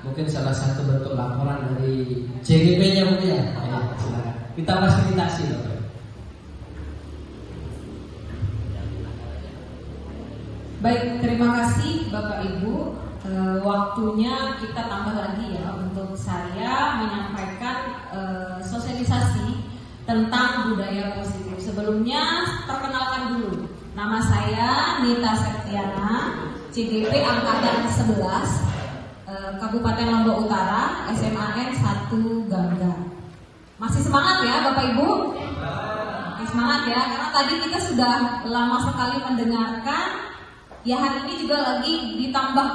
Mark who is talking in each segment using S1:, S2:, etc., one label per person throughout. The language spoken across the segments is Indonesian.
S1: Mungkin salah satu bentuk laporan dari CGP-nya mungkin ya. Ayo, silakan. Kita fasilitasi, Dokter.
S2: Baik, terima kasih Bapak Ibu. Waktunya kita tambah lagi ya untuk saya menyampaikan sosialisasi tentang budaya positif. Sebelumnya perkenalkan dulu. Nama saya Nita Septiana, CGP Angkatan 11. Kabupaten Lombok Utara, SMAN 1 Gangga. Masih semangat ya Bapak Ibu? Masih semangat ya, karena tadi kita sudah lama sekali mendengarkan. Ya hari ini juga lagi ditambah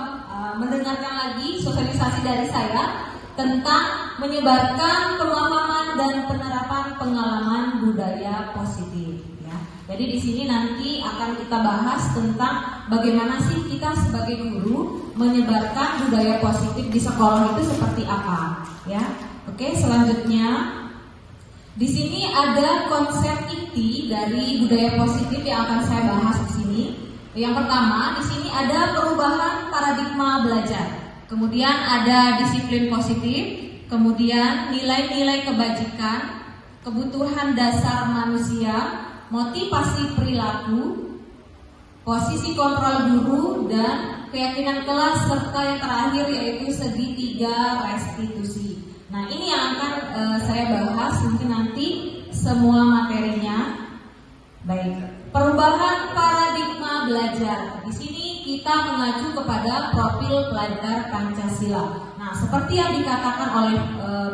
S2: mendengarkan lagi sosialisasi dari saya tentang menyebarkan pemahaman dan penerapan pengalaman budaya positif. Jadi di sini nanti akan kita bahas tentang bagaimana sih kita sebagai guru menyebarkan budaya positif di sekolah itu seperti apa, ya. Oke, selanjutnya di sini ada konsep inti dari budaya positif yang akan saya bahas di sini. Yang pertama, di sini ada perubahan paradigma belajar. Kemudian ada disiplin positif, kemudian nilai-nilai kebajikan, kebutuhan dasar manusia, motivasi perilaku, posisi kontrol guru, dan keyakinan kelas, serta yang terakhir yaitu segitiga restitusi. Nah ini yang akan saya bahas mungkin nanti semua materinya. Baik, perubahan paradigma belajar. Di sini kita mengacu kepada profil pelajar Pancasila. Nah seperti yang dikatakan oleh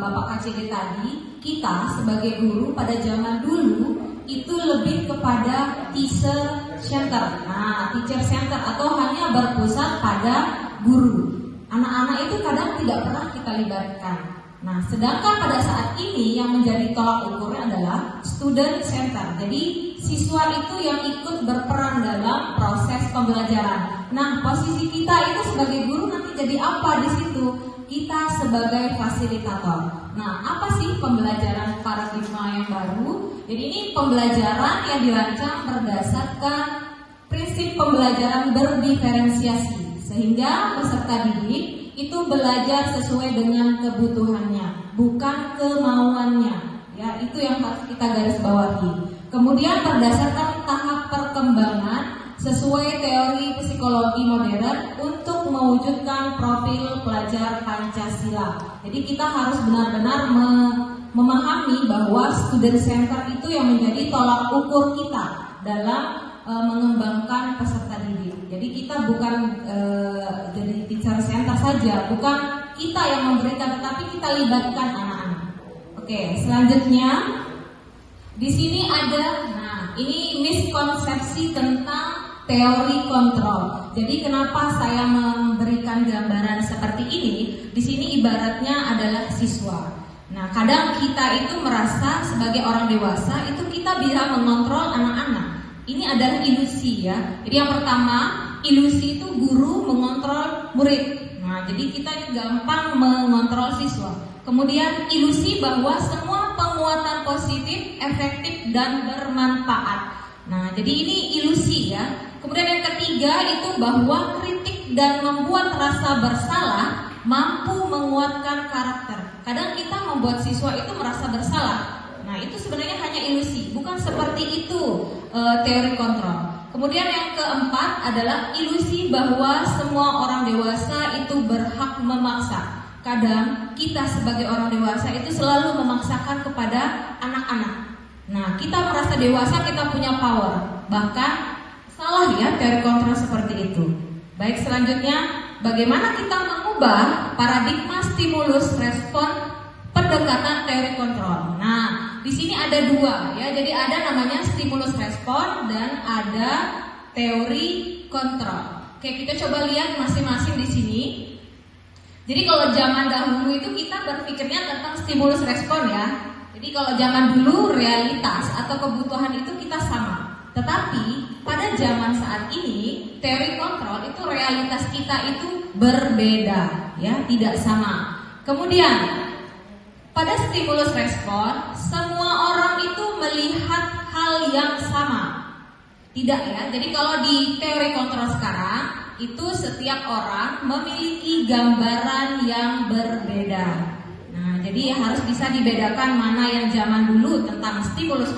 S2: Bapak KCD tadi, kita sebagai guru pada zaman dulu itu lebih kepada teacher center. Nah, teacher center atau hanya berpusat pada guru. Anak-anak itu kadang tidak pernah kita libatkan. Nah, sedangkan pada saat ini yang menjadi tolak ukurnya adalah student center. Jadi siswa itu yang ikut berperan dalam proses pembelajaran. Nah, posisi kita itu sebagai guru nanti jadi apa di situ? Kita sebagai fasilitator. Nah, apa sih pembelajaran paradigma yang baru? Jadi ini pembelajaran yang dirancang berdasarkan prinsip pembelajaran berdiferensiasi, sehingga peserta didik itu belajar sesuai dengan kebutuhannya, bukan kemauannya. Ya, itu yang harus kita garis bawahi. Kemudian berdasarkan tahap perkembangan sesuai teori psikologi modern untuk mewujudkan profil pelajar Pancasila. Jadi kita harus benar-benar memahami bahwa student center itu yang menjadi tolak ukur kita dalam mengembangkan peserta didik. Jadi kita bukan jadi teacher center saja, bukan kita yang memberikan, tetapi kita libatkan anak-anak. Oke, selanjutnya di sini ada, ini miskonsepsi tentang teori kontrol. Jadi kenapa saya memberikan gambaran seperti ini? Di sini ibaratnya adalah siswa. Nah, kadang kita itu merasa sebagai orang dewasa itu kita bisa mengontrol anak-anak. Ini adalah ilusi ya. Jadi yang pertama, ilusi itu guru mengontrol murid. Nah, jadi kita gampang mengontrol siswa. Kemudian ilusi bahwa semua penguatan positif, efektif dan bermanfaat. Nah, jadi ini ilusi ya. Kemudian yang ketiga itu bahwa kritik dan membuat rasa bersalah mampu menguatkan karakter. Kadang kita membuat siswa itu merasa bersalah. Nah, itu sebenarnya hanya ilusi, bukan seperti itu teori kontrol. Kemudian yang keempat adalah ilusi bahwa semua orang dewasa itu berhak memaksa. Kadang kita sebagai orang dewasa itu selalu memaksakan kepada anak-anak. Nah, kita merasa dewasa, kita punya power. Bahkan salah ya teori kontrol seperti itu. Baik, selanjutnya bagaimana kita mengubah paradigma stimulus respon pendekatan teori kontrol. Nah, di sini ada dua ya. Jadi ada namanya stimulus respon dan ada teori kontrol. Oke, kita coba lihat masing-masing di sini. Jadi kalau zaman dahulu itu kita berpikirnya tentang stimulus respon ya. Jadi kalau zaman dulu realitas atau kebutuhan itu kita sama. Tetapi pada zaman saat ini teori kontrol itu realitas kita itu berbeda ya, tidak sama. Kemudian pada stimulus respon semua orang itu melihat hal yang sama. Tidak ya. Jadi kalau di teori kontrol sekarang itu setiap orang memiliki gambaran yang berbeda. Nah, jadi harus bisa dibedakan mana yang zaman dulu tentang stimulus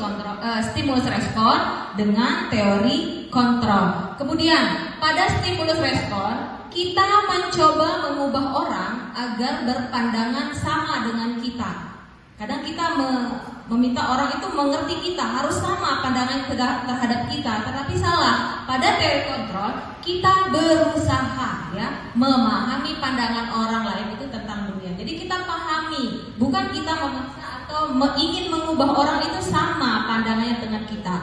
S2: respon dengan teori kontrol. Kemudian pada stimulus respon kita mencoba mengubah orang agar berpandangan sama dengan kita. Kadang kita meminta orang itu mengerti kita, harus sama pandangan terhadap kita, tetapi salah. Pada teori kontrol kita berusaha ya memahami pandangan orang lain itu tentang dunia. Jadi kita pahami, bukan kita memaksa atau ingin mengubah orang itu sama pandangannya dengan kita.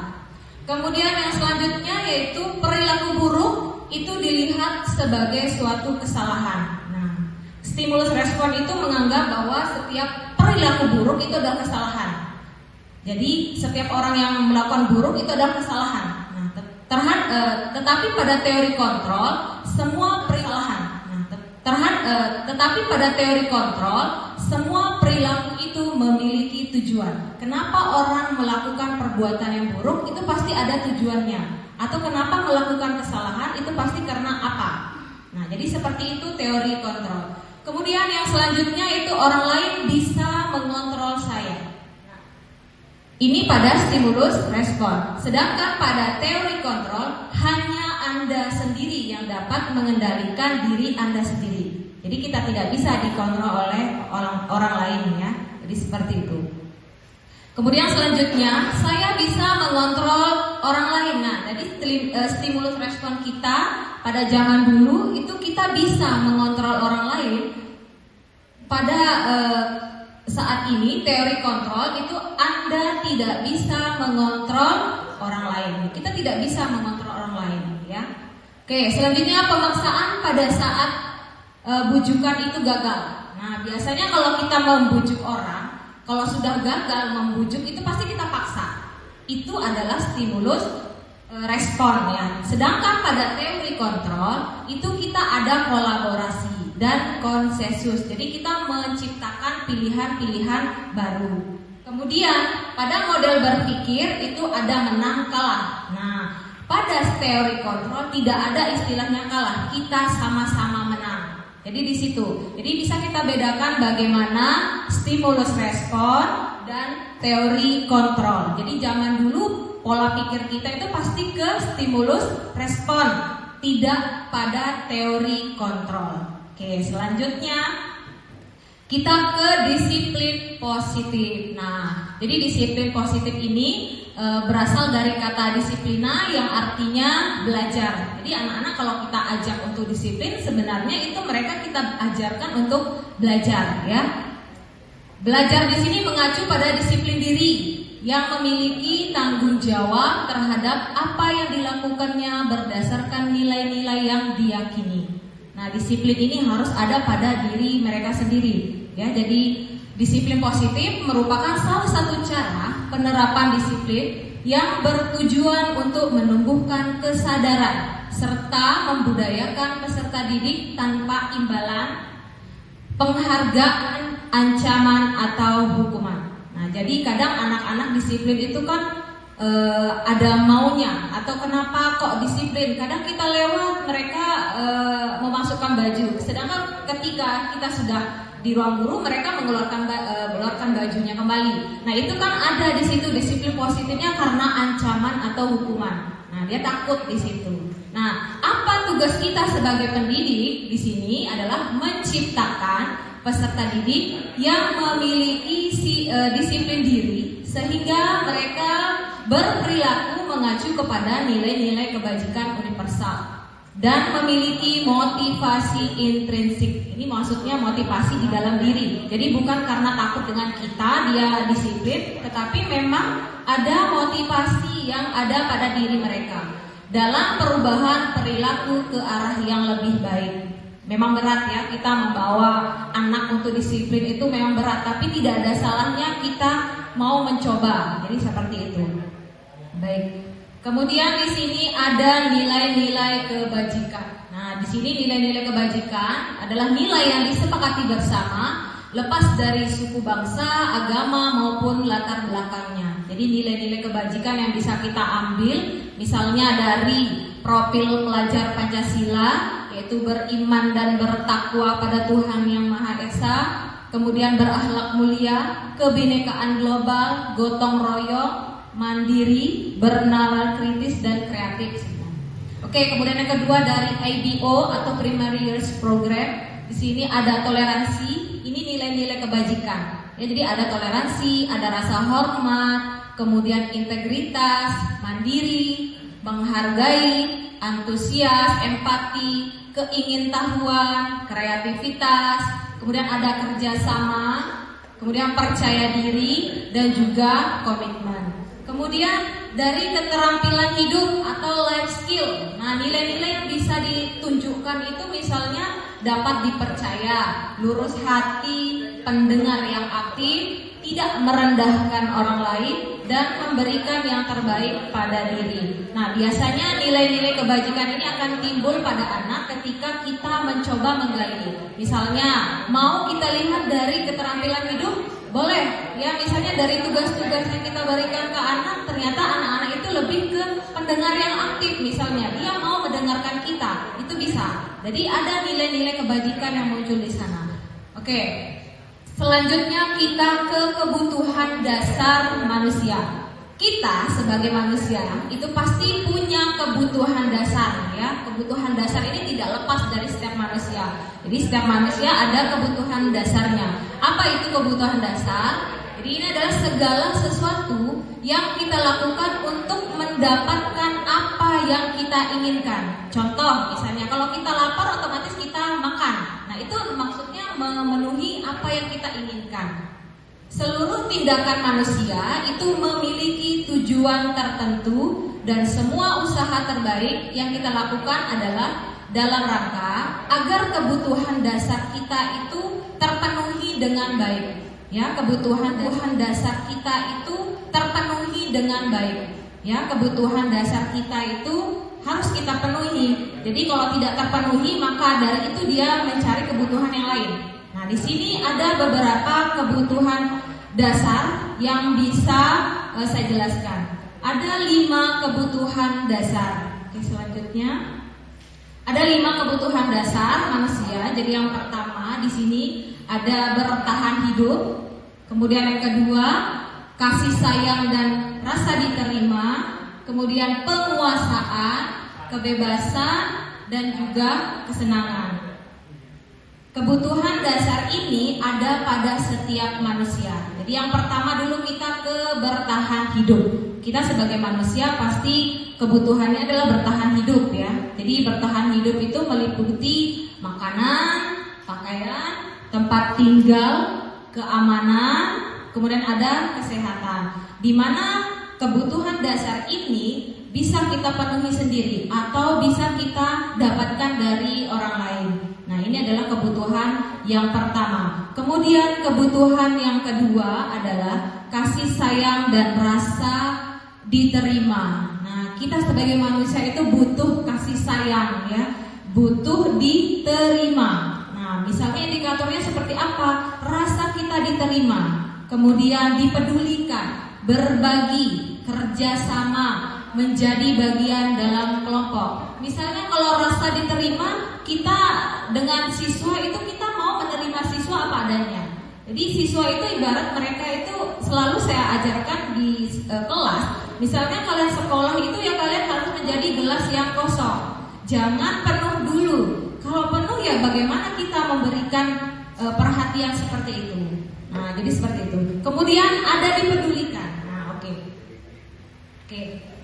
S2: Kemudian yang selanjutnya yaitu perilaku buruk itu dilihat sebagai suatu kesalahan. Nah, stimulus respon itu menganggap bahwa setiap perilaku buruk itu adalah kesalahan. Jadi setiap orang yang melakukan buruk itu adalah kesalahan. Nah, tetapi pada teori kontrol semua perilaku. Tetapi pada teori kontrol semua perilaku itu memiliki tujuan. Kenapa orang melakukan perbuatan yang buruk itu pasti ada tujuannya. Atau kenapa melakukan kesalahan itu pasti karena apa. Nah, jadi seperti itu teori kontrol. Kemudian yang selanjutnya itu orang lain bisa mengontrol saya. Ini pada stimulus respon. Sedangkan pada teori kontrol hanya Anda sendiri yang dapat mengendalikan diri Anda sendiri. Jadi kita tidak bisa dikontrol oleh orang lain ya. Jadi seperti itu. Kemudian selanjutnya saya bisa mengontrol orang lain. Nah, jadi stimulus respon kita pada zaman dulu itu kita bisa mengontrol orang lain. Pada saat ini teori kontrol itu Anda tidak bisa mengontrol orang lain. Kita tidak bisa mengontrol orang lain ya. Oke, selanjutnya pemaksaan pada saat bujukan itu gagal. Nah, biasanya kalau kita membujuk orang, kalau sudah gagal membujuk itu pasti kita paksa. Itu adalah stimulus respon ya. Sedangkan pada teori kontrol itu kita ada kolaborasi dan konsensus. Jadi kita menciptakan pilihan-pilihan baru. Kemudian pada model berpikir itu ada menang kalah. Nah, pada teori kontrol tidak ada istilahnya kalah, kita sama-sama menang. Jadi di situ. Jadi bisa kita bedakan bagaimana stimulus respon dan teori kontrol. Jadi zaman dulu pola pikir kita itu pasti ke stimulus respon, tidak pada teori kontrol. Oke, selanjutnya kita ke disiplin positif. Nah, jadi disiplin positif ini berasal dari kata disiplina yang artinya belajar. Jadi anak-anak kalau kita ajak untuk disiplin, sebenarnya itu mereka kita ajarkan untuk belajar ya. Belajar di sini mengacu pada disiplin diri yang memiliki tanggung jawab terhadap apa yang dilakukannya berdasarkan nilai-nilai yang diyakini. Nah, disiplin ini harus ada pada diri mereka sendiri ya. Jadi disiplin positif merupakan salah satu cara penerapan disiplin yang bertujuan untuk menumbuhkan kesadaran serta membudayakan peserta didik tanpa imbalan, penghargaan, ancaman atau hukuman. Nah, jadi kadang anak-anak disiplin itu kan ada maunya atau kenapa kok disiplin. Kadang kita lewat mereka memasukkan baju, sedangkan ketika kita sudah di ruang guru mereka mengeluarkan bajunya kembali. Nah, itu kan ada di situ disiplin positifnya karena ancaman atau hukuman. Nah, dia takut di situ. Nah, apa tugas kita sebagai pendidik di sini adalah menciptakan peserta didik yang memiliki disiplin diri sehingga mereka berperilaku mengacu kepada nilai-nilai kebajikan universal dan memiliki motivasi intrinsik. Ini maksudnya motivasi di dalam diri. Jadi bukan karena takut dengan kita dia disiplin, tetapi memang ada motivasi yang ada pada diri mereka dalam perubahan perilaku ke arah yang lebih baik. Memang berat ya, kita membawa anak untuk disiplin itu memang berat, tapi tidak ada salahnya kita mau mencoba. Jadi seperti itu. Baik. Kemudian di sini ada nilai-nilai kebajikan. Nah, di sini nilai-nilai kebajikan adalah nilai yang disepakati bersama, lepas dari suku bangsa, agama maupun latar belakangnya. Jadi nilai-nilai kebajikan yang bisa kita ambil, misalnya dari profil pelajar Pancasila, yaitu beriman dan bertakwa pada Tuhan Yang Maha Esa, kemudian berakhlak mulia, kebinekaan global, gotong royong, mandiri, bernalar kritis dan kreatif. Oke, kemudian yang kedua dari IBO atau Primary Years Program. Di sini ada toleransi. Ini nilai-nilai kebajikan. Ya, jadi ada toleransi, ada rasa hormat, kemudian integritas, mandiri, menghargai, antusias, empati, keingintahuan, kreativitas, kemudian ada kerjasama, kemudian percaya diri dan juga komitmen. Kemudian dari keterampilan hidup atau life skill. Nah, nilai-nilai yang bisa ditunjukkan itu misalnya dapat dipercaya, lurus hati, pendengar yang aktif, tidak merendahkan orang lain, dan memberikan yang terbaik pada diri. Nah, biasanya nilai-nilai kebajikan ini akan timbul pada anak ketika kita mencoba menggali. Misalnya, mau kita lihat dari keterampilan hidup, boleh. Ya, misalnya dari tugas-tugas yang kita berikan ke anak, ternyata anak-anak itu lebih ke pendengar yang aktif. Misalnya, dia mau mendengarkan kita, itu bisa. Jadi ada nilai-nilai kebajikan yang muncul di sana. Oke. Selanjutnya kita ke kebutuhan dasar manusia. Kita sebagai manusia itu pasti punya kebutuhan dasar ya. Kebutuhan dasar ini tidak lepas dari setiap manusia. Jadi setiap manusia ada kebutuhan dasarnya. Apa itu kebutuhan dasar? Jadi ini adalah segala sesuatu yang kita lakukan untuk mendapatkan apa yang kita inginkan. Contoh misalnya kalau kita lapar otomatis kita makan. Nah, itu maksudnya memenuhi apa yang kita inginkan. Seluruh tindakan manusia itu memiliki tujuan tertentu dan semua usaha terbaik yang kita lakukan adalah dalam rangka agar kebutuhan dasar kita itu terpenuhi dengan baik. Ya, kebutuhan dasar kita itu terpenuhi dengan baik. Ya, kebutuhan dasar kita itu harus kita penuhi. Jadi kalau tidak terpenuhi, maka dari itu dia mencari kebutuhan yang lain. Nah, di sini ada beberapa kebutuhan dasar yang bisa saya jelaskan. Ada 5 kebutuhan dasar. Oke, selanjutnya ada 5 kebutuhan dasar manusia. Jadi yang pertama di sini ada bertahan hidup. Kemudian yang kedua, kasih sayang dan rasa diterima. Kemudian penguasaan, kebebasan, dan juga kesenangan. Kebutuhan dasar ini ada pada setiap manusia. Jadi yang pertama dulu kita ke bertahan hidup. Kita sebagai manusia pasti kebutuhannya adalah bertahan hidup ya. Jadi bertahan hidup itu meliputi makanan, pakaian, tempat tinggal, keamanan, kemudian ada kesehatan. Di mana kebutuhan dasar ini bisa kita penuhi sendiri atau bisa kita dapatkan dari orang lain. Nah, ini adalah kebutuhan yang pertama. Kemudian kebutuhan yang kedua adalah kasih sayang dan rasa diterima. Nah, kita sebagai manusia itu butuh kasih sayang ya, butuh diterima. Nah, misalnya indikatornya seperti apa? Rasa kita diterima, kemudian dipedulikan, berbagi, kerjasama, menjadi bagian dalam kelompok. Misalnya kalau rasa diterima, kita dengan siswa itu kita mau menerima siswa apa adanya. Jadi siswa itu ibarat mereka itu selalu saya ajarkan di kelas. Misalnya kalian sekolah itu ya kalian harus menjadi gelas yang kosong. Jangan penuh dulu. Kalau penuh ya bagaimana kita memberikan perhatian seperti itu. Nah, jadi seperti itu. Kemudian ada dipedulikan. Nah, oke.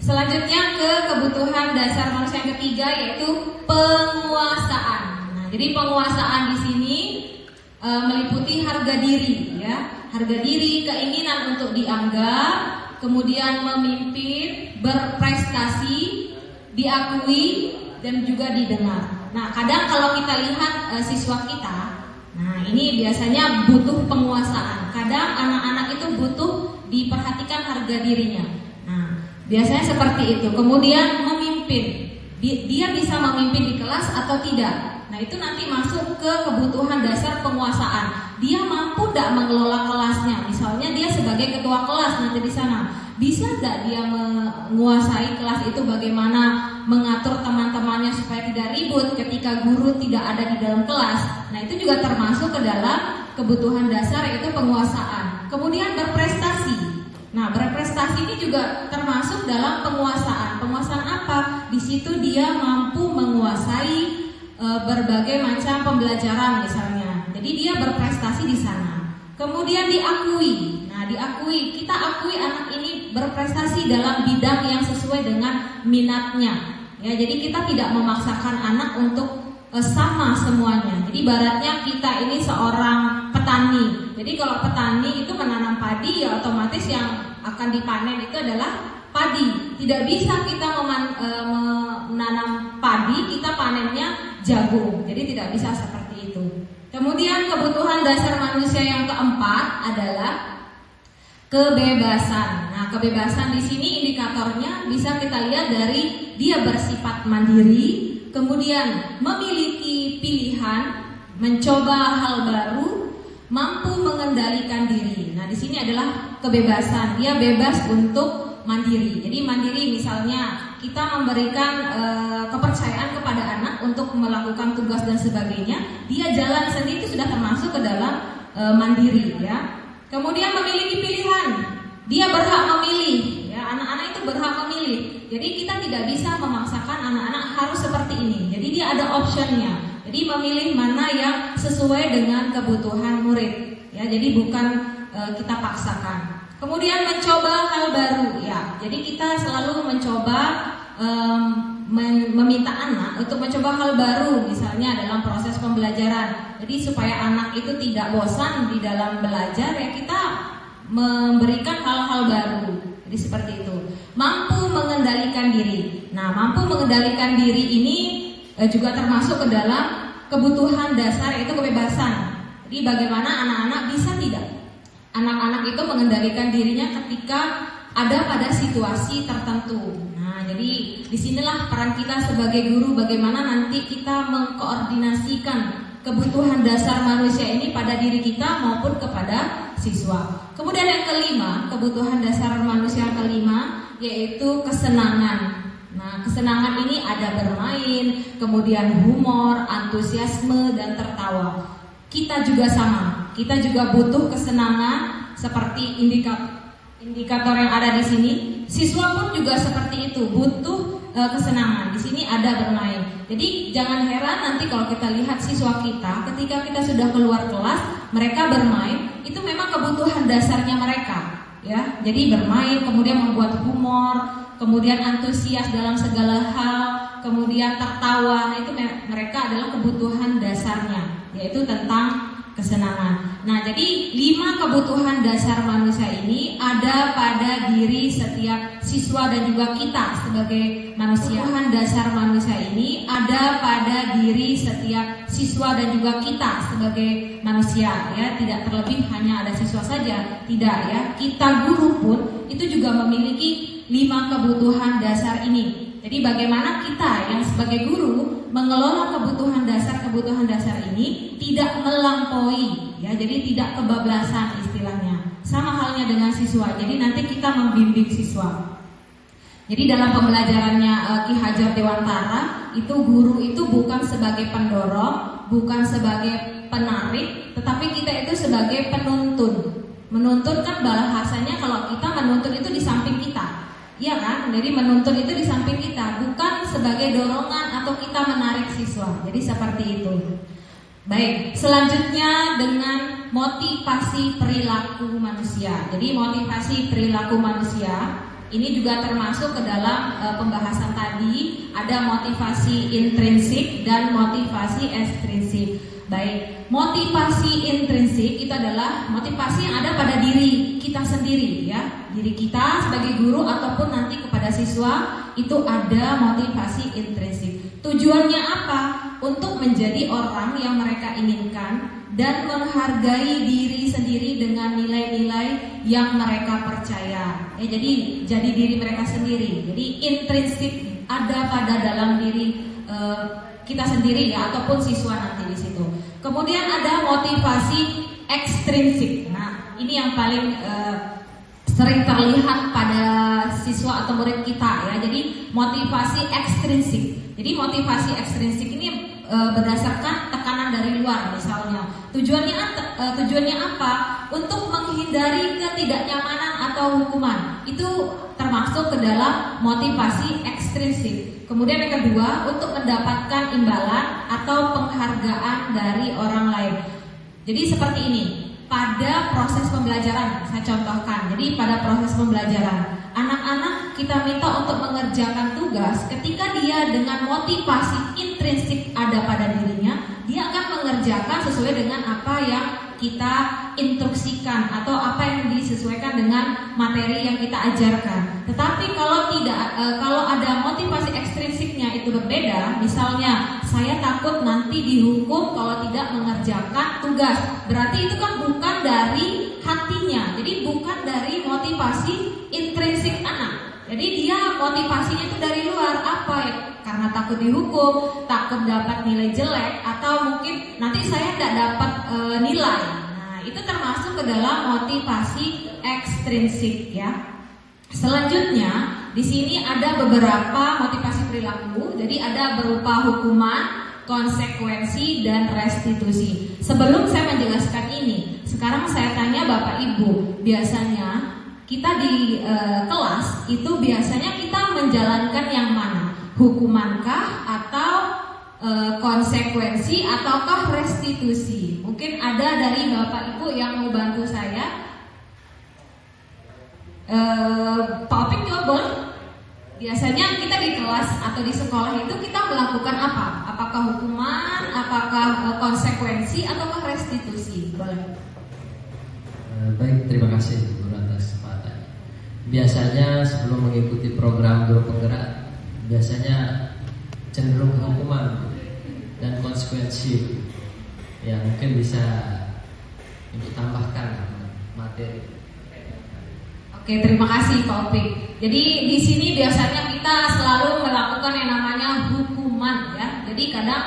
S2: Selanjutnya ke kebutuhan dasar manusia yang ketiga yaitu penguasaan. Nah, jadi penguasaan di sini meliputi harga diri ya. Harga diri, keinginan untuk dianggap, kemudian memimpin, berprestasi, diakui dan juga didengar. Nah, kadang kalau kita lihat siswa kita, nah ini biasanya butuh penguasaan. Kadang anak-anak itu butuh diperhatikan harga dirinya. Nah, biasanya seperti itu. Kemudian memimpin, dia bisa memimpin di kelas atau tidak. Nah, itu nanti masuk ke kebutuhan dasar penguasaan. Dia mampu tidak mengelola kelasnya. Misalnya dia sebagai ketua kelas nanti di sana, bisa tidak dia menguasai kelas itu, bagaimana mengatur teman-temannya supaya tidak ribut ketika guru tidak ada di dalam kelas. Nah, itu juga termasuk ke dalam kebutuhan dasar yaitu penguasaan. Kemudian berprestasi. Nah, berprestasi ini juga termasuk dalam penguasaan. Penguasaan apa? Di situ dia mampu menguasai berbagai macam pembelajaran misalnya. Jadi dia berprestasi di sana. Kemudian diakui. Nah, diakui, kita akui anak ini berprestasi dalam bidang yang sesuai dengan minatnya. Ya, jadi kita tidak memaksakan anak untuk sama semuanya. Jadi ibaratnya kita ini seorang petani. Jadi kalau petani itu menanam padi, ya otomatis yang akan dipanen itu adalah padi. Tidak bisa kita menanam padi, kita panennya jagung. Jadi tidak bisa seperti itu. Kemudian kebutuhan dasar manusia yang keempat adalah kebebasan. Nah, kebebasan di sini indikatornya bisa kita lihat dari dia bersifat mandiri, kemudian memiliki pilihan, mencoba hal baru, mampu mengendalikan diri. Nah, di sini adalah kebebasan. Dia bebas untuk mandiri. Jadi mandiri misalnya kita memberikan kepercayaan kepada anak untuk melakukan tugas dan sebagainya, dia jalan sendiri itu sudah termasuk ke dalam mandiri ya. Kemudian memiliki pilihan, dia berhak memilih ya, anak-anak itu berhak memilih. Jadi kita tidak bisa memaksakan anak-anak harus seperti ini. Jadi dia ada optionnya. Jadi memilih mana yang sesuai dengan kebutuhan murid ya. Jadi bukan kita paksakan. Kemudian mencoba hal baru ya. Jadi kita selalu mencoba meminta anak untuk mencoba hal baru misalnya dalam proses pembelajaran. Jadi supaya anak itu tidak bosan di dalam belajar ya, kita memberikan hal-hal baru. Jadi seperti itu. Mampu mengendalikan diri. Nah, mampu mengendalikan diri ini juga termasuk ke dalam kebutuhan dasar yaitu kebebasan. Jadi Jadi bagaimana anak-anak bisa tidak? Anak-anak itu mengendalikan dirinya ketika ada pada situasi tertentu. Nah, jadi disinilah peran kita sebagai guru, bagaimana nanti kita mengkoordinasikan kebutuhan dasar manusia ini pada diri kita maupun kepada siswa. Kemudian yang kelima, kebutuhan dasar manusia yang kelima yaitu kesenangan. Nah, kesenangan ini ada bermain, kemudian humor, antusiasme, dan tertawa. Kita juga sama, kita juga butuh kesenangan seperti indikator yang ada di sini. Siswa pun juga seperti itu, butuh kesenangan. Di sini ada bermain. Jadi jangan heran nanti kalau kita lihat siswa kita ketika kita sudah keluar kelas, mereka bermain, itu memang kebutuhan dasarnya mereka, ya. Jadi bermain, kemudian membuat humor, kemudian antusias dalam segala hal, kemudian tertawa. Nah, itu mereka adalah kebutuhan dasarnya, yaitu tentang kesenangan. Nah, jadi 5 kebutuhan dasar manusia ini ada pada diri setiap siswa dan juga kita sebagai manusia. Kebutuhan dasar manusia ini ada pada diri setiap siswa dan juga kita sebagai manusia, ya. Tidak terlebih hanya ada siswa saja, tidak, ya. Kita guru pun itu juga memiliki 5 kebutuhan dasar ini. Jadi bagaimana kita yang sebagai guru mengelola kebutuhan dasar ini tidak melampaui, ya, jadi tidak kebablasan istilahnya. Sama halnya dengan siswa. Jadi nanti kita membimbing siswa. Jadi dalam pembelajarannya Ki Hajar Dewantara, itu guru itu bukan sebagai pendorong, bukan sebagai penarik, tetapi kita itu sebagai penuntun. Menuntun kan bahasanya kalau kita menuntun itu di samping kita. Iya kan? Jadi menuntun itu di samping kita, bukan sebagai dorongan atau kita menarik siswa. Jadi seperti itu. Baik, selanjutnya dengan motivasi perilaku manusia. Jadi motivasi perilaku manusia ini juga termasuk ke dalam pembahasan tadi. Ada motivasi intrinsik dan motivasi ekstrinsik. Baik, motivasi intrinsik itu adalah motivasi yang ada pada diri kita sendiri, ya. Diri kita sebagai guru ataupun nanti kepada siswa itu ada motivasi intrinsik. Tujuannya apa? Untuk menjadi orang yang mereka inginkan dan menghargai diri sendiri dengan nilai-nilai yang mereka percaya. Jadi diri mereka sendiri. Jadi intrinsik ada pada dalam diri kita sendiri, ya, ataupun siswa nanti di situ. Kemudian ada motivasi ekstrinsik. Nah, ini yang paling sering terlihat pada siswa atau murid kita, ya. Jadi motivasi ekstrinsik. Jadi motivasi ekstrinsik ini berdasarkan tekanan dari luar, misalnya. Tujuannya apa? Untuk menghindari ketidaknyamanan atau hukuman. Itu termasuk ke dalam motivasi ekstrinsik. Kemudian yang kedua, untuk mendapatkan imbalan atau penghargaan dari orang lain. Jadi seperti ini. Pada proses pembelajaran, saya contohkan. Jadi pada proses pembelajaran, anak-anak kita minta untuk mengerjakan tugas. Ketika dia dengan motivasi intrinsik ada pada dirinya, dia akan mengerjakan sesuai dengan apa yang kita instruksikan atau apa yang disesuaikan dengan materi yang kita ajarkan. Tetapi kalau ada motivasi ekstrinsiknya itu berbeda, misalnya saya takut nanti dihukum kalau tidak mengerjakan tugas. Berarti itu kan bukan dari hatinya. Jadi bukan dari motivasi intrinsik anak. Jadi dia motivasinya itu dari luar, apa ya? Karena takut dihukum, takut dapat nilai jelek, atau mungkin nanti saya tidak dapat nilai. Nah, itu termasuk ke dalam motivasi ekstrinsik, ya. Selanjutnya di sini ada beberapa motivasi perilaku. Jadi ada berupa hukuman, konsekuensi, dan restitusi. Sebelum saya menjelaskan ini, sekarang saya tanya Bapak Ibu, biasanya kita di kelas itu biasanya kita menjalankan yang mana? Hukumankah atau konsekuensi ataukah restitusi? Mungkin ada dari Bapak Ibu yang mau bantu saya. Pak Opik jawab boleh? Biasanya kita di kelas atau di sekolah itu kita melakukan apa? Apakah hukuman, apakah konsekuensi, ataukah restitusi? Boleh.
S1: Baik, terima kasih Guru atas kesempatan. Biasanya sebelum mengikuti program guru penggerak, biasanya cenderung hukuman dan konsekuensi. Ya, mungkin bisa Ini tambahkan materi.
S2: Oke, terima kasih Pak Opik. Jadi di sini biasanya kita selalu melakukan yang namanya hukuman ya. Jadi kadang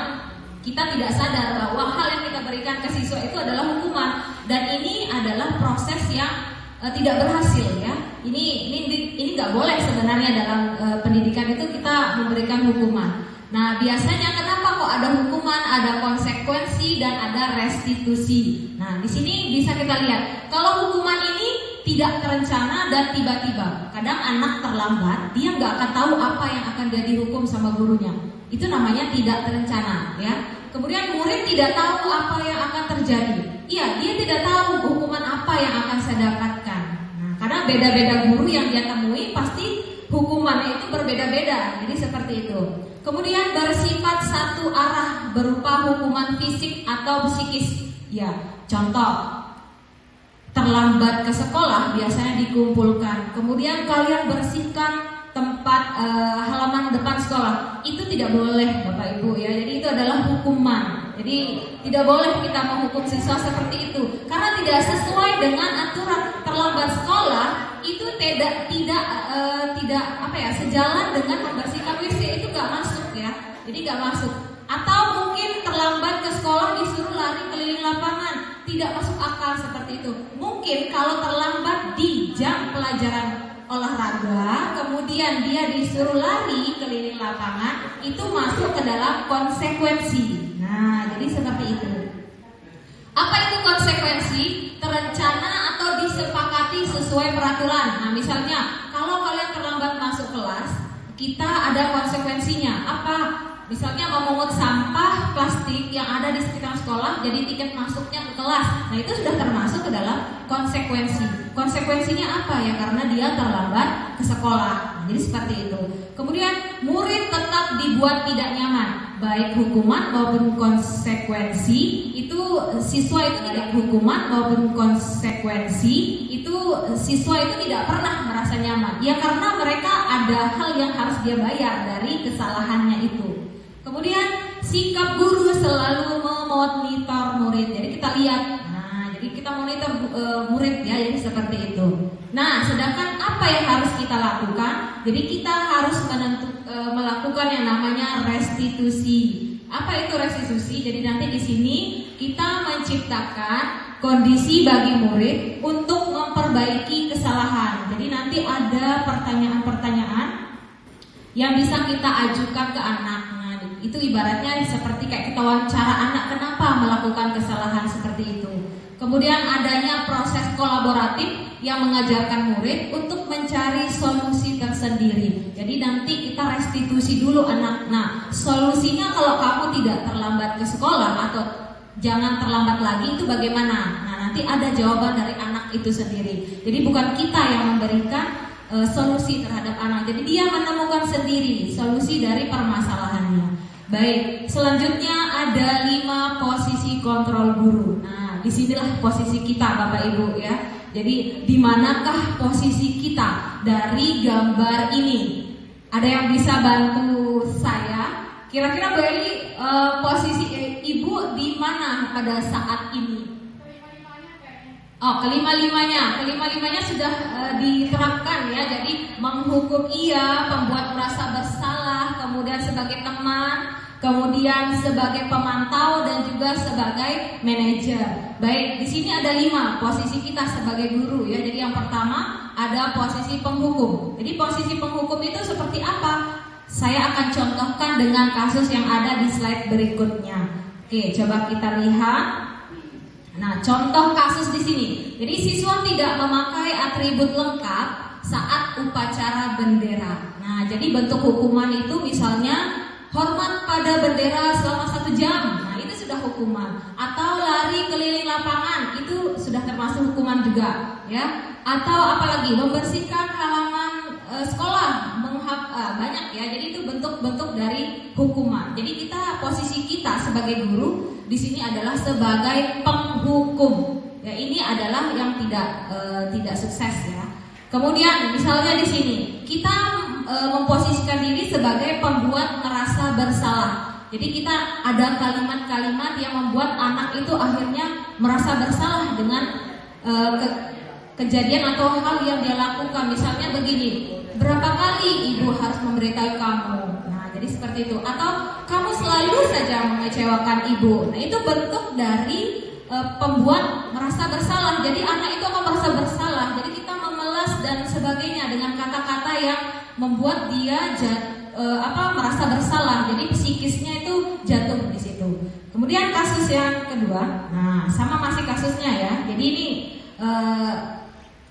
S2: kita tidak sadar bahwa hal yang kita berikan ke siswa itu adalah hukuman, dan ini adalah proses yang tidak berhasil ya. Ini nggak boleh sebenarnya dalam pendidikan itu kita memberikan hukuman. Nah, biasanya kenapa kok ada hukuman, ada konsekuensi dan ada restitusi. Nah, di sini bisa kita lihat kalau hukuman ini tidak terencana dan tiba-tiba. Kadang anak terlambat, dia nggak akan tahu apa yang akan dia dihukum sama gurunya. Itu namanya tidak terencana ya. Kemudian murid tidak tahu apa yang akan terjadi. Iya, dia tidak tahu hukuman apa yang akan saya dapatkan. Nah, karena beda-beda guru yang dia temui, pasti hukumannya itu berbeda-beda. Jadi seperti itu. Kemudian bersifat satu arah berupa hukuman fisik atau psikis. Ya, contoh terlambat ke sekolah biasanya dikumpulkan. Kemudian kalian bersihkan tempat halaman depan sekolah. Itu tidak boleh Bapak Ibu ya. Jadi itu adalah hukuman. Jadi tidak boleh kita menghukum siswa seperti itu karena tidak sesuai dengan aturan. Terlambat sekolah itu tidak sejalan dengan membersihkan WC, itu nggak masuk ya. Jadi nggak masuk. Atau mungkin terlambat ke sekolah disuruh lari keliling lapangan, tidak masuk akal seperti itu. Mungkin kalau terlambat di jam pelajaran olahraga, kemudian dia disuruh lari keliling lapangan, itu masuk ke dalam konsekuensi. Nah, jadi seperti itu. Apa itu konsekuensi? Terencana atau disepakati sesuai peraturan. Nah, misalnya kalau kalian terlambat masuk kelas, kita ada konsekuensinya. Apa? Misalnya memungut sampah plastik yang ada di sekitar sekolah, jadi tiket masuknya ke kelas. Nah, itu sudah termasuk ke dalam konsekuensi. Konsekuensinya apa ya? Karena dia terlambat ke sekolah. Nah, jadi seperti itu. Kemudian murid tetap dibuat tidak nyaman, baik hukuman maupun konsekuensi. Itu siswa itu tidak hukuman maupun konsekuensi. Itu siswa itu tidak pernah merasa nyaman. Ya karena mereka ada hal yang harus dia bayar dari kesalahannya itu. Kemudian sikap guru selalu memonitor murid. Jadi kita lihat. Nah, jadi kita monitor murid ya. Jadi seperti itu. Nah, sedangkan apa yang harus kita lakukan? Jadi kita harus melakukan yang namanya restitusi. Apa itu restitusi? Jadi nanti di sini kita menciptakan kondisi bagi murid untuk memperbaiki kesalahan. Jadi nanti ada pertanyaan-pertanyaan yang bisa kita ajukan ke anak. Itu ibaratnya seperti kayak kita wawancara anak kenapa melakukan kesalahan seperti itu. Kemudian adanya proses kolaboratif yang mengajarkan murid untuk mencari solusi tersendiri. Jadi nanti kita restitusi dulu anak. Nah, solusinya kalau kamu tidak terlambat ke sekolah atau jangan terlambat lagi itu bagaimana? Nah, nanti ada jawaban dari anak itu sendiri. Jadi bukan kita yang memberikan solusi terhadap anak. Jadi dia menemukan sendiri solusi dari permasalahannya. Baik, selanjutnya ada 5 posisi kontrol guru. Nah, disinilah posisi kita Bapak Ibu ya. Jadi di manakah posisi kita dari gambar ini? Ada yang bisa bantu saya? Kira-kira Bu Eli posisi Ibu di mana pada saat ini? Oh, kelima-limanya sudah diterapkan ya. Jadi menghukum iya, membuat merasa bersalah, kemudian sebagai teman, kemudian sebagai pemantau dan juga sebagai manajer. Baik, di sini ada 5 posisi kita sebagai guru ya. Jadi yang pertama ada posisi penghukum. Jadi posisi penghukum itu seperti apa? Saya akan contohkan dengan kasus yang ada di slide berikutnya. Oke, coba kita lihat. Nah, contoh kasus di sini. Jadi siswa tidak memakai atribut lengkap saat upacara bendera. Nah, jadi bentuk hukuman itu misalnya hormat pada bendera selama 1 jam. Nah, itu sudah hukuman. Atau lari keliling lapangan, itu sudah termasuk hukuman juga, ya. Atau apalagi membersihkan halaman sekolah, banyak ya. Jadi itu bentuk-bentuk dari hukuman. Jadi posisi kita sebagai guru di sini adalah sebagai penghukum. Ya, ini adalah yang tidak sukses ya. Kemudian misalnya di sini kita memposisikan diri sebagai pembuat merasa bersalah. Jadi kita ada kalimat-kalimat yang membuat anak itu akhirnya merasa bersalah dengan kejadian atau hal yang dia lakukan. Misalnya begini, berapa kali ibu harus memberitahu kamu? Nah, jadi seperti itu. Atau kamu selalu saja mengecewakan ibu. Nah, itu bentuk dari pembuat merasa bersalah. Jadi anak itu akan merasa bersalah. Jadi kita memelas dan sebagainya dengan kata-kata yang membuat dia merasa bersalah. Jadi psikisnya itu jatuh di situ. Kemudian kasus yang kedua, nah sama masih kasusnya ya. Jadi ini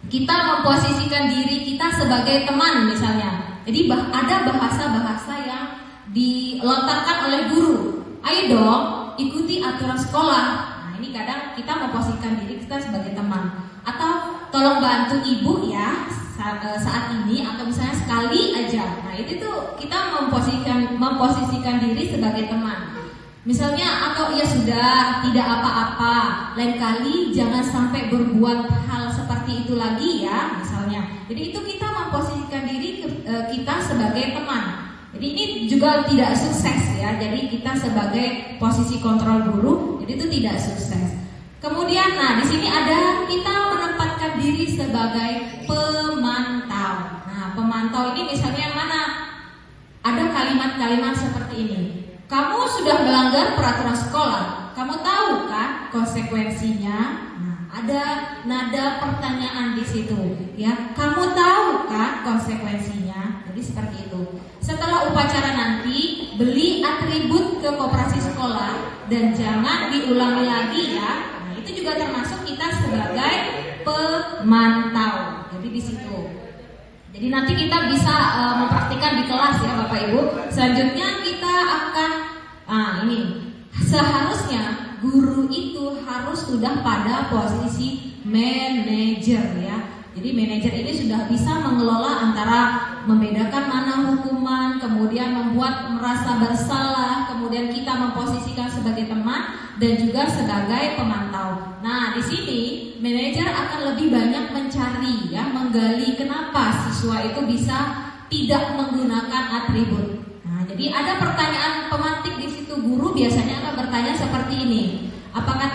S2: kita memposisikan diri kita sebagai teman misalnya. Jadi ada bahasa-bahasa yang dilontarkan oleh guru. Ayo dong, ikuti aturan sekolah. Nah ini kadang kita memposisikan diri kita sebagai teman. Atau tolong bantu ibu ya saat ini, atau misalnya sekali aja. Nah itu tuh kita memposisikan diri sebagai teman. Misalnya, atau ya sudah, tidak apa-apa, lain kali jangan sampai berbuat hal seperti itu lagi ya, misalnya. Jadi itu kita memposisikan diri kita sebagai teman. Jadi ini juga tidak sukses ya. Jadi kita sebagai posisi kontrol guru, jadi itu tidak sukses. Kemudian, nah di sini ada kita menempatkan diri sebagai pemantau. Nah, pemantau ini misalnya yang mana? Ada kalimat-kalimat seperti ini. Kamu sudah melanggar peraturan sekolah. Kamu tahu kan konsekuensinya? Nah, ada nada pertanyaan di situ, ya. Kamu tahu kan konsekuensinya? Jadi seperti itu. Setelah upacara nanti, beli atribut ke koperasi sekolah dan jangan diulangi lagi ya. Itu juga termasuk kita sebagai pemantau. Jadi di situ. Jadi nanti kita bisa mempraktikkan di kelas ya Bapak Ibu. Selanjutnya kita akan ini seharusnya guru itu harus sudah pada posisi manajer ya. Jadi manajer ini sudah bisa mengelola antara membedakan mana hukuman, kemudian membuat merasa bersalah, kemudian kita memposisikan sebagai teman dan juga sebagai pemantau. Nah, di sini manajer akan lebih banyak mencari ya, menggali kenapa siswa itu bisa tidak menggunakan atribut. Nah, jadi ada pertanyaan pemantik di situ. Guru biasanya akan bertanya seperti ini. Apakah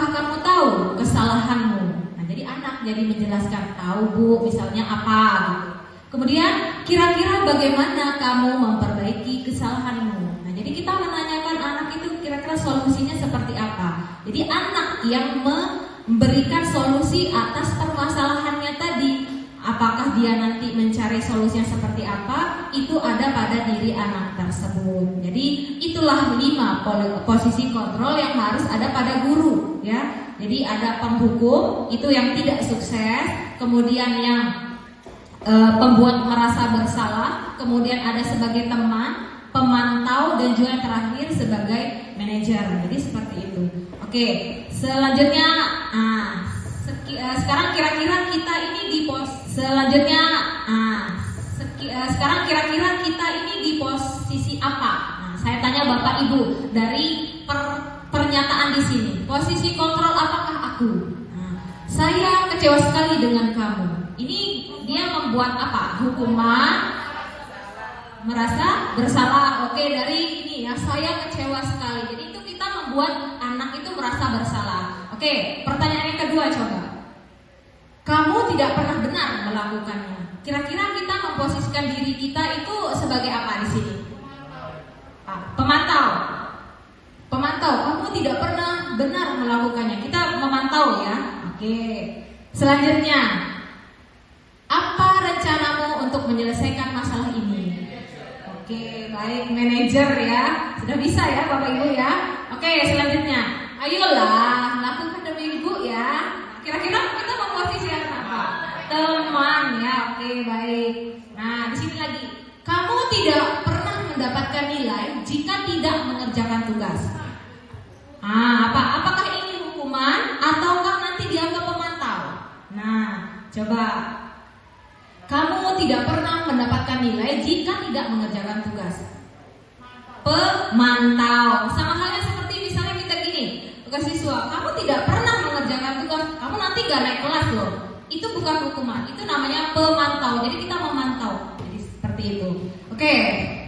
S2: kamu tahu kesalahanmu? Jadi anak jadi menjelaskan, tahu bu, misalnya apa gitu. Kemudian kira-kira bagaimana kamu memperbaiki kesalahanmu? Nah jadi kita menanyakan anak itu kira-kira solusinya seperti apa. Jadi anak yang memberikan solusi atas permasalahannya tadi. Apakah dia nanti mencari solusinya seperti apa, itu ada pada diri anak tersebut. Jadi itulah 5 posisi kontrol yang harus ada pada guru ya. Jadi ada penghukum, itu yang tidak sukses, kemudian yang pembuat merasa bersalah, kemudian ada sebagai teman, pemantau, dan juga yang terakhir sebagai manajer. Jadi seperti itu. Oke, selanjutnya sekarang kira-kira kita ini di posisi apa? Nah, saya tanya Bapak Ibu dari pernyataan di sini. Posisi kontrol apakah aku? Nah, saya kecewa sekali dengan kamu. Ini dia membuat apa? Hukuman, merasa bersalah. Oke, dari ini ya, saya kecewa sekali. Jadi itu kita membuat anak itu merasa bersalah. Oke, pertanyaan yang kedua coba. Kamu tidak pernah benar melakukannya. Kira-kira kita memposisikan diri kita itu sebagai apa di sini? Pemantau. Pemantau, kamu tidak pernah benar melakukannya. Kita memantau ya. Oke. Selanjutnya, apa rencanamu untuk menyelesaikan masalah ini? Oke, baik, manajer ya. Sudah bisa ya Bapak Ibu ya. Oke, selanjutnya. Ayolah, lakukan demi ibu ya. Kira-kira kita memposisikan apa? Teman ya. Oke, baik. Nah, di sini lagi. Kamu tidak pernah mendapatkan nilai jika tidak mengerjakan tugas. Apakah ini hukuman ataukah nanti dianggap pemantau? Nah, coba. Kamu tidak pernah mendapatkan nilai jika tidak mengerjakan tugas. Pemantau. Sama halnya seperti misalnya kita gini, tugas siswa, kamu tidak pernah mengerjakan tugas, kamu nanti gak naik kelas loh. Itu bukan hukuman, itu namanya pemantau. Jadi kita memantau. Jadi seperti itu. Oke,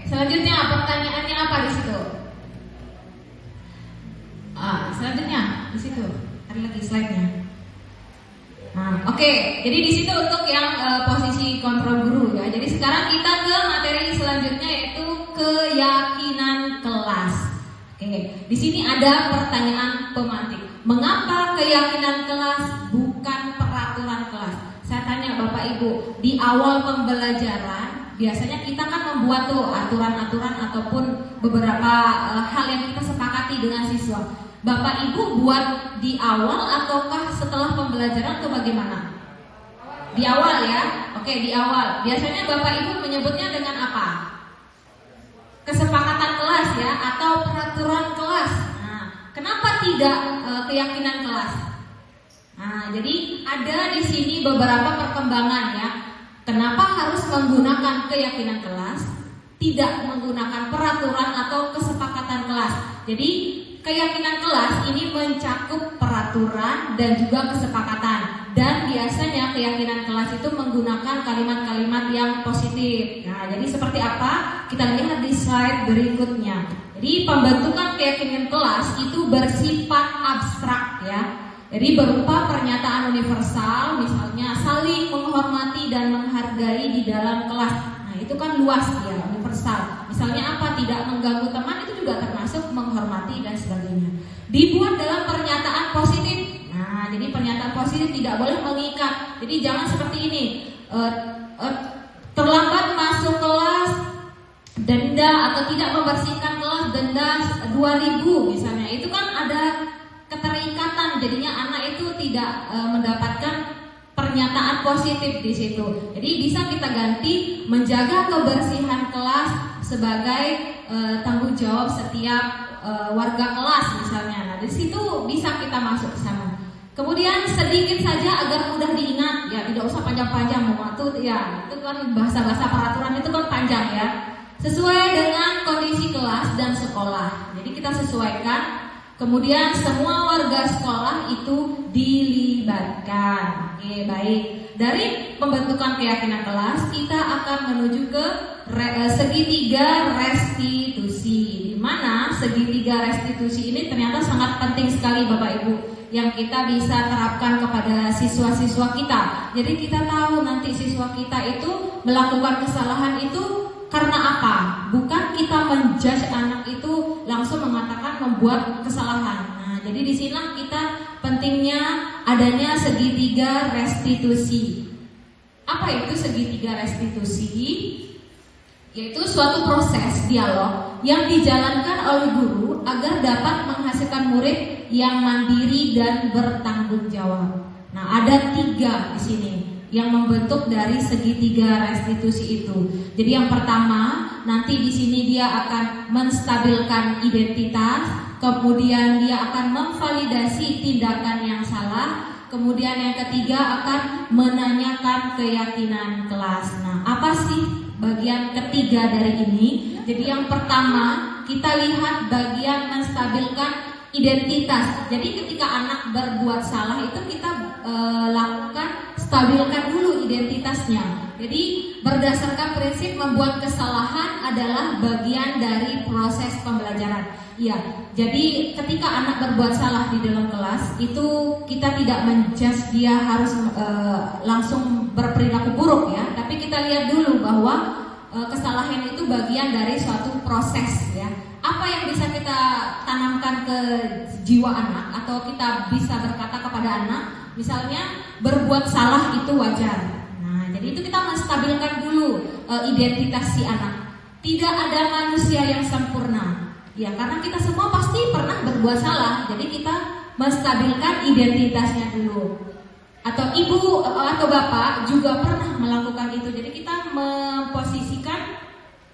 S2: selanjutnya pertanyaannya apa di situ? Selanjutnya di situ ada lagi slide-nya. Nah, oke. Jadi di situ untuk yang posisi kontrol guru ya. Jadi sekarang kita ke materi selanjutnya yaitu keyakinan kelas. Oke. Di sini ada pertanyaan pemantik. Mengapa keyakinan kelas bukan peraturan kelas? Saya tanya Bapak Ibu, di awal pembelajaran biasanya kita kan membuat tuh aturan-aturan ataupun beberapa hal yang kita sepakati dengan siswa. Bapak Ibu buat di awal ataukah setelah pembelajaran atau bagaimana? Di awal ya. Oke, di awal. Biasanya Bapak Ibu menyebutnya dengan apa? Kesepakatan kelas ya atau peraturan kelas. Nah, kenapa tidak keyakinan kelas? Nah, jadi ada di sini beberapa perkembangan ya. Kenapa harus menggunakan keyakinan kelas, tidak menggunakan peraturan atau kesepakatan kelas? Jadi keyakinan kelas ini mencakup peraturan dan juga kesepakatan. Dan biasanya keyakinan kelas itu menggunakan kalimat-kalimat yang positif. Nah, jadi seperti apa? Kita lihat di slide berikutnya. Jadi pembentukan keyakinan kelas itu bersifat abstrak ya. Jadi berupa pernyataan universal, misalnya saling menghormati dan menghargai di dalam kelas. Nah, itu kan luas ya, universal. Misalnya apa? Tidak mengganggu teman, itu juga termasuk menghormati dan sebagainya. Dibuat dalam pernyataan positif. Nah, jadi pernyataan positif tidak boleh mengikat. Jadi jangan seperti ini. Terlambat masuk kelas, denda, atau tidak membersihkan kelas, denda 2.000 misalnya. Itu kan ada keterikatan, jadinya anak itu tidak mendapatkan pernyataan positif di situ. Jadi bisa kita ganti menjaga kebersihan kelas sebagai tanggung jawab setiap warga kelas misalnya. Nah, di situ bisa kita masuk ke sana. Kemudian sedikit saja agar mudah diingat, ya tidak usah panjang-panjang waktu ya. Itu kan bahasa-bahasa peraturan itu kan panjang ya. Sesuai dengan kondisi kelas dan sekolah. Jadi kita sesuaikan. Kemudian semua warga sekolah itu dilibatkan. Oke, baik. Dari pembentukan keyakinan kelas, kita akan menuju ke segitiga restitusi. Di mana segitiga restitusi ini ternyata sangat penting sekali Bapak Ibu, yang kita bisa terapkan kepada siswa-siswa kita. Jadi kita tahu nanti siswa kita itu melakukan kesalahan itu karena apa? Bukan kita menjudge anak itu langsung mengatakan membuat kesalahan. Nah, jadi di sini kita pentingnya adanya segitiga restitusi. Apa itu segitiga restitusi? Yaitu suatu proses dialog yang dijalankan oleh guru agar dapat menghasilkan murid yang mandiri dan bertanggung jawab. Nah, ada 3 di sini yang membentuk dari segitiga restitusi itu. Jadi yang pertama, nanti di sini dia akan menstabilkan identitas, kemudian dia akan memvalidasi tindakan yang salah, kemudian yang ketiga akan menanyakan keyakinan kelas. Nah, apa sih bagian ketiga dari ini? Jadi yang pertama, kita lihat bagian menstabilkan identitas. Jadi ketika anak berbuat salah itu kita lakukan stabilkan dulu identitasnya. Jadi berdasarkan prinsip membuat kesalahan adalah bagian dari proses pembelajaran. Iya. Jadi ketika anak berbuat salah di dalam kelas itu kita tidak menjudge dia harus langsung berperilaku buruk ya. Tapi kita lihat dulu bahwa kesalahan itu bagian dari suatu proses ya. Apa yang bisa kita tanamkan ke jiwa anak atau kita bisa berkata kepada anak, misalnya berbuat salah itu wajar. Nah, jadi itu kita menstabilkan dulu identitas si anak. Tidak ada manusia yang sempurna. Ya, karena kita semua pasti pernah berbuat salah. Jadi kita menstabilkan identitasnya dulu. Atau ibu atau bapak juga pernah melakukan itu. Jadi kita memposisikan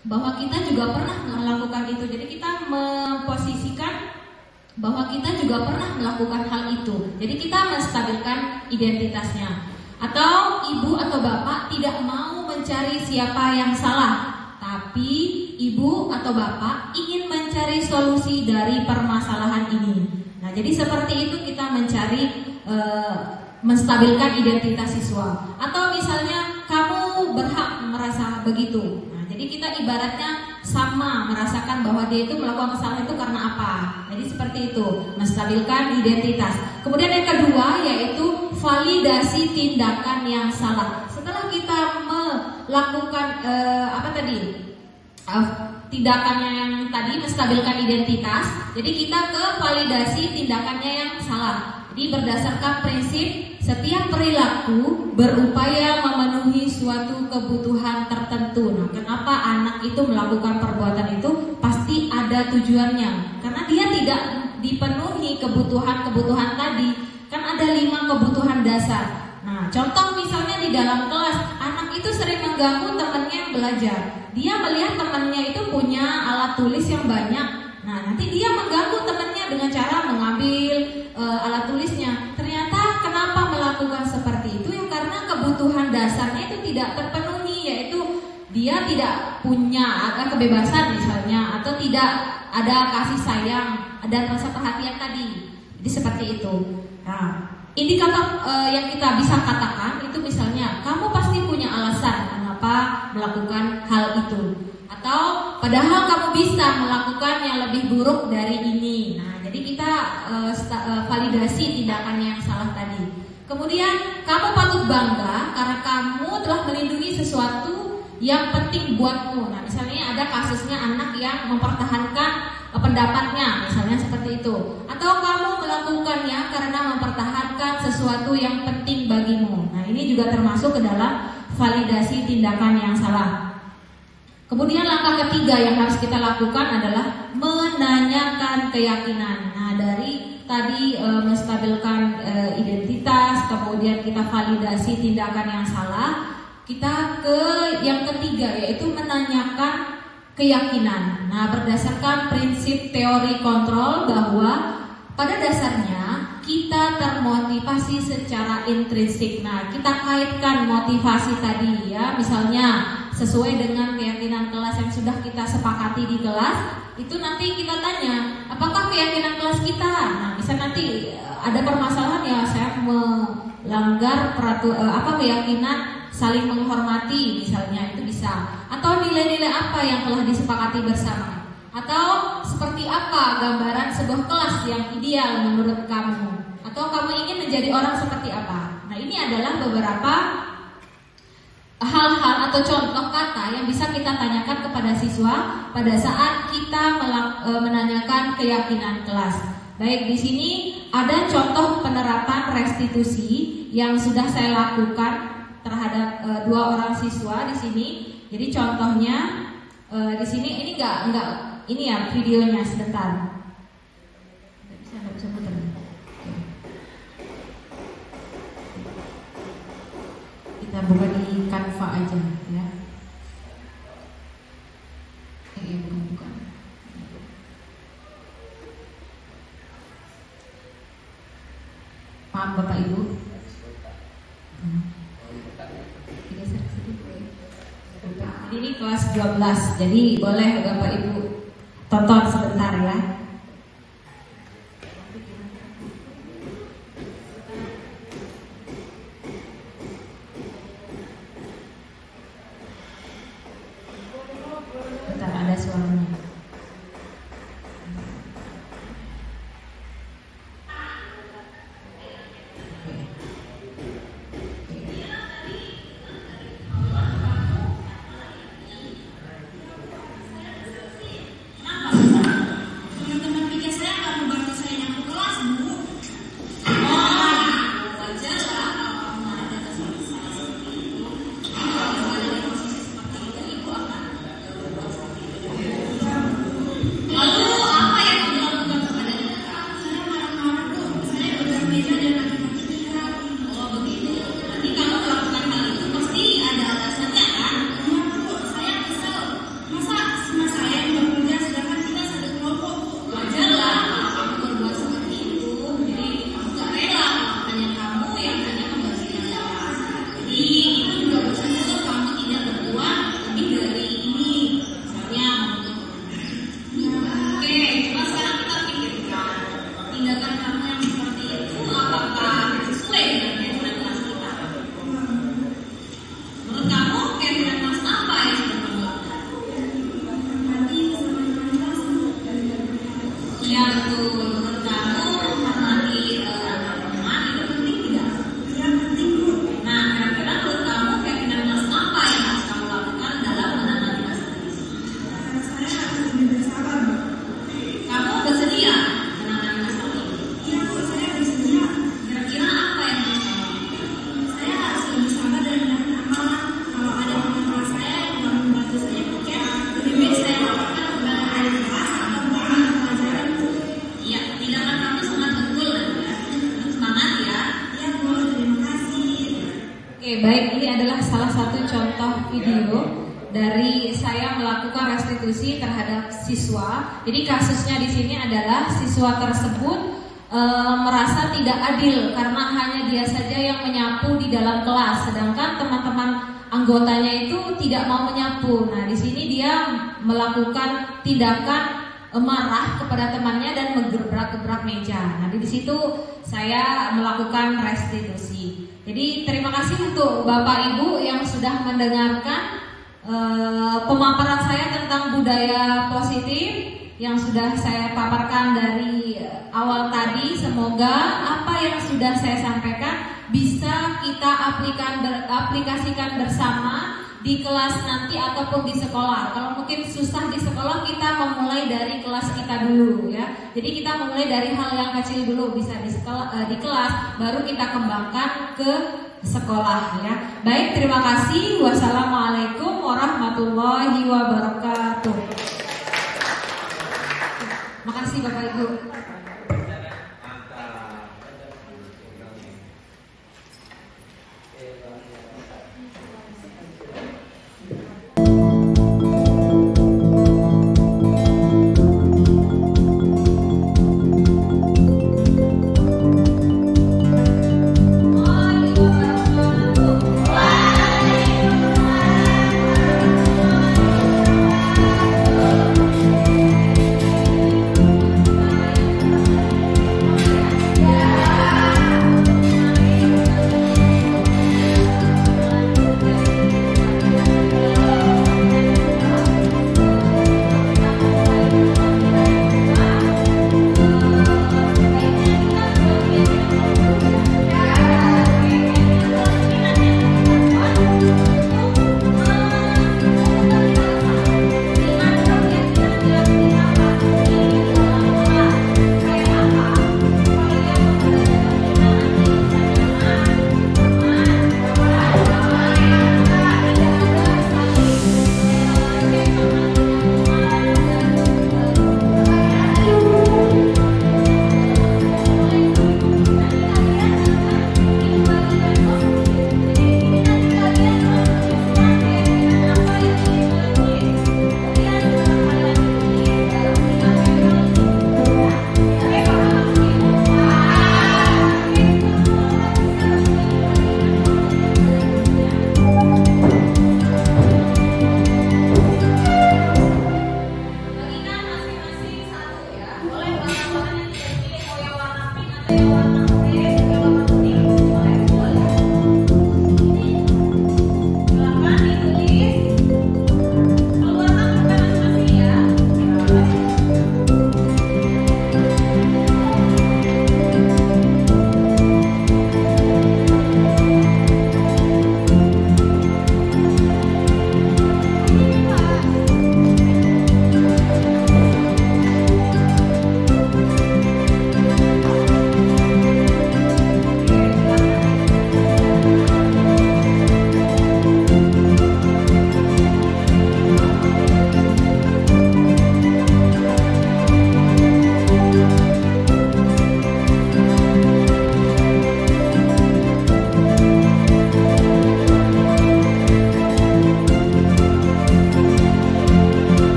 S2: bahwa kita juga pernah melakukan itu. Jadi kita memposisikan bahwa kita juga pernah melakukan hal itu. Jadi kita menstabilkan identitasnya. Atau ibu atau bapak tidak mau mencari siapa yang salah, tapi ibu atau bapak ingin mencari solusi dari permasalahan ini. Nah, jadi seperti itu kita mencari menstabilkan identitas siswa. Atau misalnya kamu berhak merasa begitu. Nah, jadi kita ibaratnya sama merasakan bahwa dia itu melakukan kesalahan itu karena apa. Jadi seperti itu, menstabilkan identitas. Kemudian yang kedua yaitu validasi tindakan yang salah. Setelah kita melakukan tindakannya yang tadi menstabilkan identitas, jadi kita ke validasi tindakannya yang salah. Jadi berdasarkan prinsip setiap perilaku berupaya memenuhi suatu kebutuhan tertentu. Nah, kenapa anak itu melakukan perbuatan itu? Pasti ada tujuannya. Karena dia tidak dipenuhi kebutuhan-kebutuhan tadi. Kan ada 5 kebutuhan dasar. Nah, contoh misalnya di dalam kelas, anak itu sering mengganggu temannya yang belajar. Dia melihat temannya itu punya alat tulis yang banyak. Nah, nanti dia mengganggu temannya dengan cara mengambil alat tulisnya. Ternyata kenapa melakukan seperti itu? Ya karena kebutuhan dasarnya itu tidak terpenuhi, yaitu dia tidak punya kebebasan misalnya, atau tidak ada kasih sayang, ada rasa perhatian tadi. Jadi seperti itu. Nah, indikator yang kita bisa katakan itu misalnya kamu pasti punya alasan kenapa melakukan hal itu, atau padahal kamu bisa melakukan yang lebih buruk dari ini. Nah, jadi kita validasi tindakan yang salah tadi. Kemudian kamu patut bangga karena kamu telah melindungi sesuatu yang penting buatmu. Nah, misalnya ada kasusnya anak yang mempertahankan pendapatnya, misalnya seperti itu. Atau kamu melakukannya karena mempertahankan sesuatu yang penting bagimu. Nah, ini juga termasuk ke dalam validasi tindakan yang salah. Kemudian langkah ketiga yang harus kita lakukan adalah menanyakan keyakinan. Nah, dari tadi menstabilkan identitas, kemudian kita validasi tindakan yang salah, kita ke yang ketiga yaitu menanyakan keyakinan. Nah, berdasarkan prinsip teori kontrol bahwa pada dasarnya kita termotivasi secara intrinsik. Nah, kita kaitkan motivasi tadi ya, misalnya sesuai dengan keyakinan kelas yang sudah kita sepakati di kelas, itu nanti kita tanya, apakah keyakinan kelas kita? Nah, bisa nanti ada permasalahan ya, saya melanggar keyakinan saling menghormati misalnya, itu bisa. Atau nilai-nilai apa yang telah disepakati bersama? Atau seperti apa gambaran sebuah kelas yang ideal menurut kamu? Atau kamu ingin menjadi orang seperti apa? Nah, ini adalah beberapa hal-hal atau contoh kata yang bisa kita tanyakan kepada siswa pada saat kita menanyakan keyakinan kelas. Baik, di sini ada contoh penerapan restitusi yang sudah saya lakukan terhadap 2 orang siswa di sini. Jadi contohnya di sini ini enggak ini ya videonya sebentar. Enggak bisa putar. Kita buka di Canva aja ya. Bukan. Maaf Bapak Ibu. Ini kelas 12, jadi boleh Bapak Ibu tonton sebentar ya. Bentar, ada suaranya. adalah salah satu contoh video dari saya melakukan restitusi terhadap siswa. Jadi kasusnya di sini adalah siswa tersebut merasa tidak adil karena hanya dia saja yang menyapu di dalam kelas, sedangkan teman-teman anggotanya itu tidak mau menyapu. Nah, di sini dia melakukan tindakan marah kepada temannya dan menggebrak-gebrak meja. Nah, di situ saya melakukan restitusi. Jadi terima kasih untuk Bapak Ibu yang sudah mendengarkan pemaparan saya tentang budaya positif yang sudah saya paparkan dari awal tadi. Semoga apa yang sudah saya sampaikan bisa kita aplikasikan bersama di kelas nanti ataupun di sekolah. Kalau mungkin susah di sekolah, kita memulai dari kelas kita dulu ya. Jadi kita memulai dari hal yang kecil dulu, bisa di sekolah, di kelas, baru kita kembangkan ke sekolah ya. Baik, terima kasih. Wassalamualaikum warahmatullahi wabarakatuh. Makasih Bapak Ibu.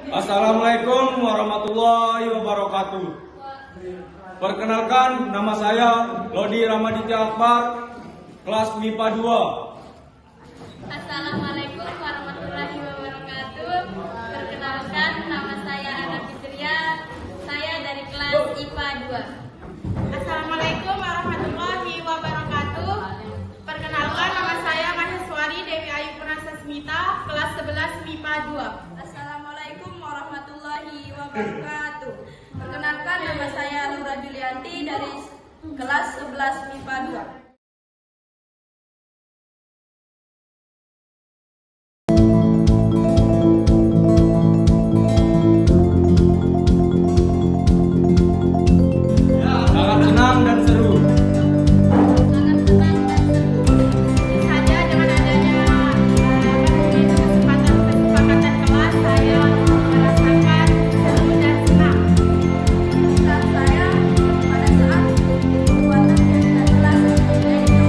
S3: Assalamualaikum warahmatullahi wabarakatuh. Perkenalkan, nama saya Lodi Ramaditya Akbar, kelas MIPA 2.
S4: Assalamualaikum warahmatullahi wabarakatuh. Perkenalkan, nama saya Ana Fitria. Saya dari kelas IPA 2.
S5: Assalamualaikum warahmatullahi wabarakatuh. Perkenalkan, nama saya Maheswari Dewi Ayu Purnasa Smita, kelas 11 MIPA 2.
S4: Assalamualaikum warahmatullahi wabarakatuh. Perkenalkan, nama saya Laura Julianti dari kelas 11 MIPA 2.
S3: Sangat senang dan seru.
S5: Tentu saja dengan adanya kesepakatan kelas, saya merasakan seru dan senang.
S4: Saat saya pada saat pembuatan jaringan kelas yaitu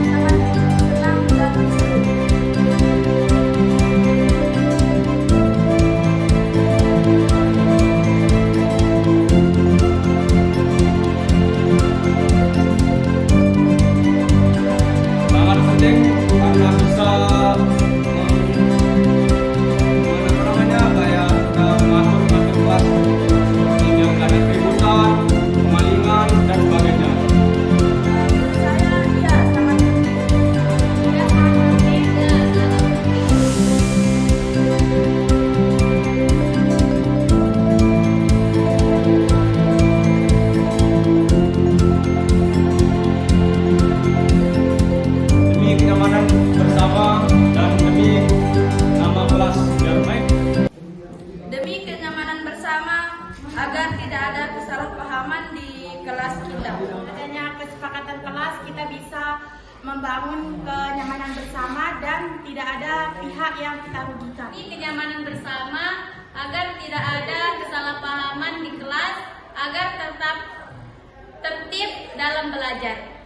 S4: sangat senang dan seru.
S3: Sangat penting karena bisa mengatur kelas sehingga tidak ada keributan, kemalingan dan sebagainya.
S4: Menurut saya iya sangat penting.
S5: Ya, sangat penting.
S3: Demi kenyamanan bersama dan demi nama kelas yang baik.
S4: Demi kenyamanan bersama agar tidak ada kesalahpahaman di kelas kita.
S5: Adanya kesepakatan kelas, kita bisa membangun kenyamanan bersama dan tidak ada pihak yang kita rugikan.
S4: Demi kenyamanan bersama agar tidak ada kesalahpahaman di kelas agar tetap tertib dalam belajar.